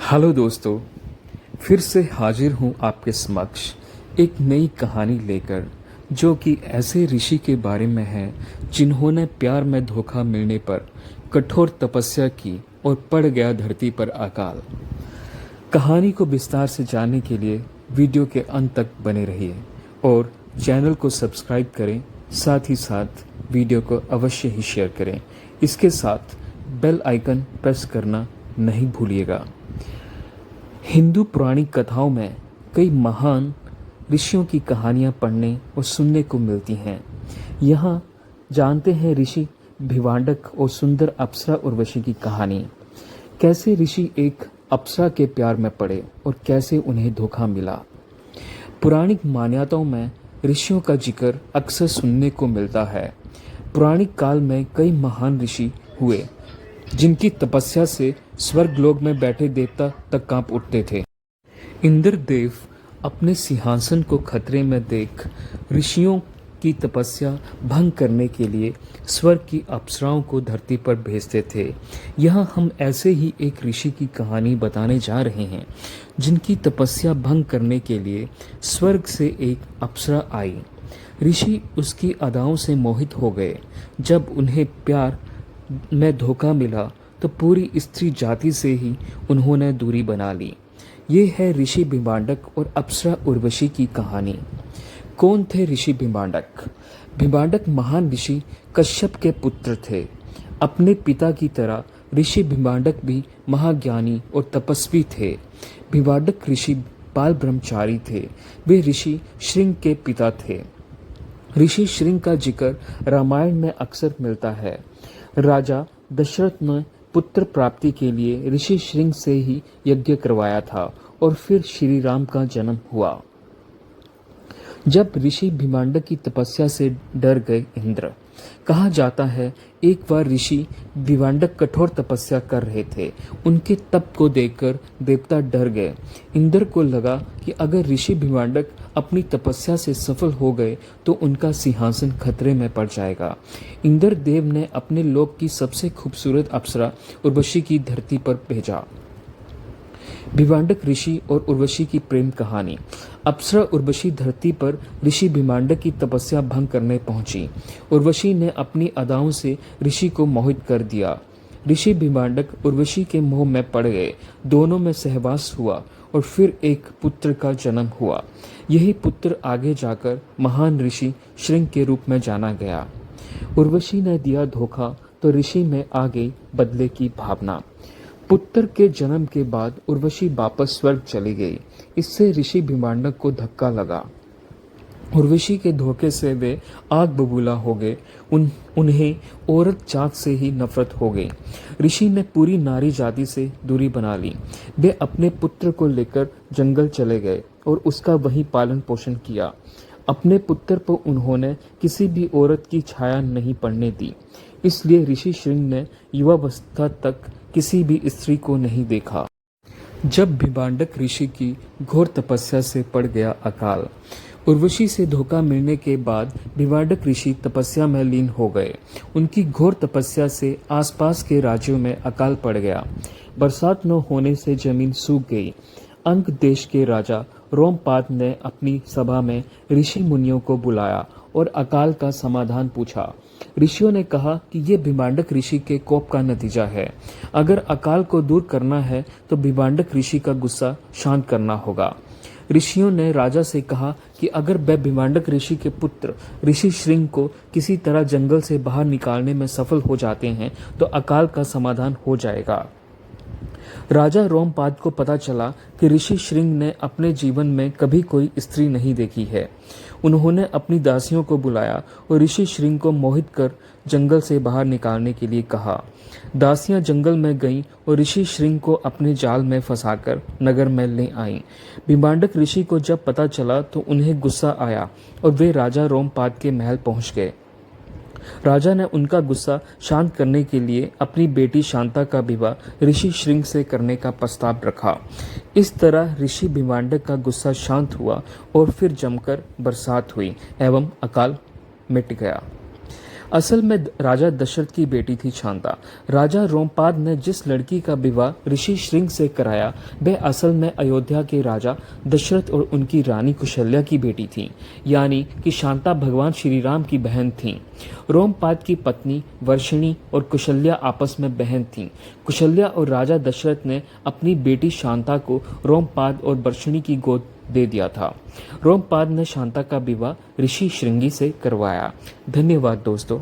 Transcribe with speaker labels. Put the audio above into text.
Speaker 1: Hello दोस्तों, फिर से हाजिर हूँ आपके समक्ष एक नई कहानी लेकर, जो कि ऐसे ऋषि के बारे में है जिन्होंने प्यार में धोखा मिलने पर कठोर तपस्या की और पड़ गया धरती पर अकाल। कहानी को विस्तार से जानने के लिए वीडियो के अंत तक बने रहिए और चैनल को सब्सक्राइब करें, साथ ही साथ वीडियो को अवश्य ही शेयर करें। इसके साथ बेल आइकन प्रेस करना नहीं भूलिएगा। हिंदू पौराणिक कथाओं में कई महान ऋषियों की कहानियाँ पढ़ने और सुनने को मिलती हैं। यहाँ जानते हैं ऋषि भिवांडक और सुंदर अप्सरा उर्वशी की कहानी। कैसे ऋषि एक अप्सरा के प्यार में पड़े और कैसे उन्हें धोखा मिला। पौराणिक मान्यताओं में ऋषियों का जिक्र अक्सर सुनने को मिलता है। पौराणिक काल में कई महान ऋषि हुए जिनकी तपस्या से स्वर्गलोक में बैठे देवता तक कांप उठते थे। इंद्रदेव अपने सिंहासन को खतरे में देख ऋषियों की तपस्या भंग करने के लिए स्वर्ग की अप्सराओं को धरती पर भेजते थे। यहाँ हम ऐसे ही एक ऋषि की कहानी बताने जा रहे हैं जिनकी तपस्या भंग करने के लिए स्वर्ग से एक अप्सरा आई। ऋषि उसकी अदाओं से मोहित हो गए। जब उन्हें प्यार में धोखा मिला तो पूरी स्त्री जाति से ही उन्होंने दूरी बना ली। ये है ऋषि भिवांडक और अप्सरा उर्वशी की कहानी। कौन थे ऋषि भिवांडक? भिवांडक महान ऋषि कश्यप के पुत्र थे। अपने पिता की तरह ऋषि भिवांडक भी महाज्ञानी और तपस्वी थे। भिवांडक ऋषि बाल ब्रह्मचारी थे। वे ऋषि श्रृंग के पिता थे। ऋषि श्रृंग का जिक्र रामायण में अक्सर मिलता है। राजा दशरथ ने पुत्र प्राप्ति के लिए ऋषि श्रृंग से ही यज्ञ करवाया था और फिर श्री राम का जन्म हुआ। जब ऋषि भिवांडक की तपस्या से डर गए इंद्र, कहा जाता है एक बार ऋषि भिवांडक कठोर तपस्या कर रहे थे। उनके तप को देखकर देवता डर गए। इंद्र को लगा कि अगर ऋषि भिवांडक अपनी तपस्या से सफल हो गए तो उनका सिंहासन खतरे में पड़ जाएगा। इंद्र देव ने अपने लोक की सबसे खूबसूरत अप्सरा उर्वशी की धरती पर भेजा। भिवांडक ऋषि और उर्वशी की प्रेम कहानी। अप्सरा उर्वशी धरती पर ऋषि भिवांडक की तपस्या भंग करने पहुंची। उर्वशी ने अपनी अदाओं से ऋषि को मोहित कर दिया। ऋषि भिवांडक उर्वशी के मोह में पड़ गए। दोनों में सहवास हुआ और फिर एक पुत्र का जन्म हुआ। यही पुत्र आगे जाकर महान ऋषि श्रृंग के रूप में जाना गया। उर्वशी ने दिया धोखा तो ऋषि में आ गई बदले की भावना। पुत्र के जन्म के बाद उर्वशी वापस स्वर्ग चली गई। इससे ऋषि भिवांडक को धक्का लगा। उर्वशी के धोखे से वे आग बबूला हो गए। उन्हें औरत जात से ही नफरत हो गई। ऋषि ने पूरी नारी जाति से दूरी बना ली। वे अपने पुत्र को लेकर जंगल चले गए और उसका वहीं पालन पोषण किया। अपने पुत्र पर उन्होंने किसी भी औरत की छाया नहीं पड़ने दी। इसलिए ऋषि श्रृंग ने युवावस्था तक किसी भी स्त्री को नहीं देखा। जब भिवांडक ऋषि की घोर तपस्या से पड़ गया अकाल, उर्वशी से धोखा मिलने के बाद भिवांडक ऋषि तपस्या में लीन हो गए। उनकी घोर तपस्या से आसपास के राज्यों में अकाल पड़ गया। बरसात न होने से जमीन सूख गई। अंग देश के राजा रोमपाद ने अपनी सभा में ऋषि मुनियों को बुलाया और अकाल का समाधान पूछा। ऋषियों ने कहा कि ये भिवांडक ऋषि के कोप का नतीजा है। अगर अकाल को दूर करना है तो भिवांडक ऋषि का गुस्सा शांत करना होगा। ऋषियों ने राजा से कहा कि अगर वे भिवांडक ऋषि के पुत्र ऋषि श्रृंग को किसी तरह जंगल से बाहर निकालने में सफल हो जाते हैं तो अकाल का समाधान हो जाएगा। राजा रोमपाद को पता चला कि ऋषि श्रृंग ने अपने जीवन में कभी कोई स्त्री नहीं देखी है। उन्होंने अपनी दासियों को बुलाया और ऋषि श्रृंग को मोहित कर जंगल से बाहर निकालने के लिए कहा। दासियां जंगल में गईं और ऋषि श्रृंग को अपने जाल में फंसाकर नगर में ले आईं। भिवांडक ऋषि को जब पता चला तो उन्हें गुस्सा आया और वे राजा रोमपाद के महल पहुंच गए। राजा ने उनका गुस्सा शांत करने के लिए अपनी बेटी शांता का विवाह ऋषि श्रृंग से करने का प्रस्ताव रखा। इस तरह ऋषि भिवांडक का गुस्सा शांत हुआ और फिर जमकर बरसात हुई एवं अकाल मिट गया। असल में राजा दशरथ की बेटी थी शांता। राजा रोमपाद ने जिस लड़की का विवाह ऋषि श्रृंग से कराया वह असल में अयोध्या के राजा दशरथ और उनकी रानी कुशल्या की बेटी थी, यानी कि शांता भगवान श्री राम की बहन थीं। रोमपाद की पत्नी वर्षिणी और कुशल्या आपस में बहन थीं। कुशल्या और राजा दशरथ ने अपनी बेटी शांता को रोमपाद और वर्षिणी की गोद दे दिया था। रोमपाद ने शांता का विवाह ऋषि श्रृंगी से करवाया। धन्यवाद दोस्तों।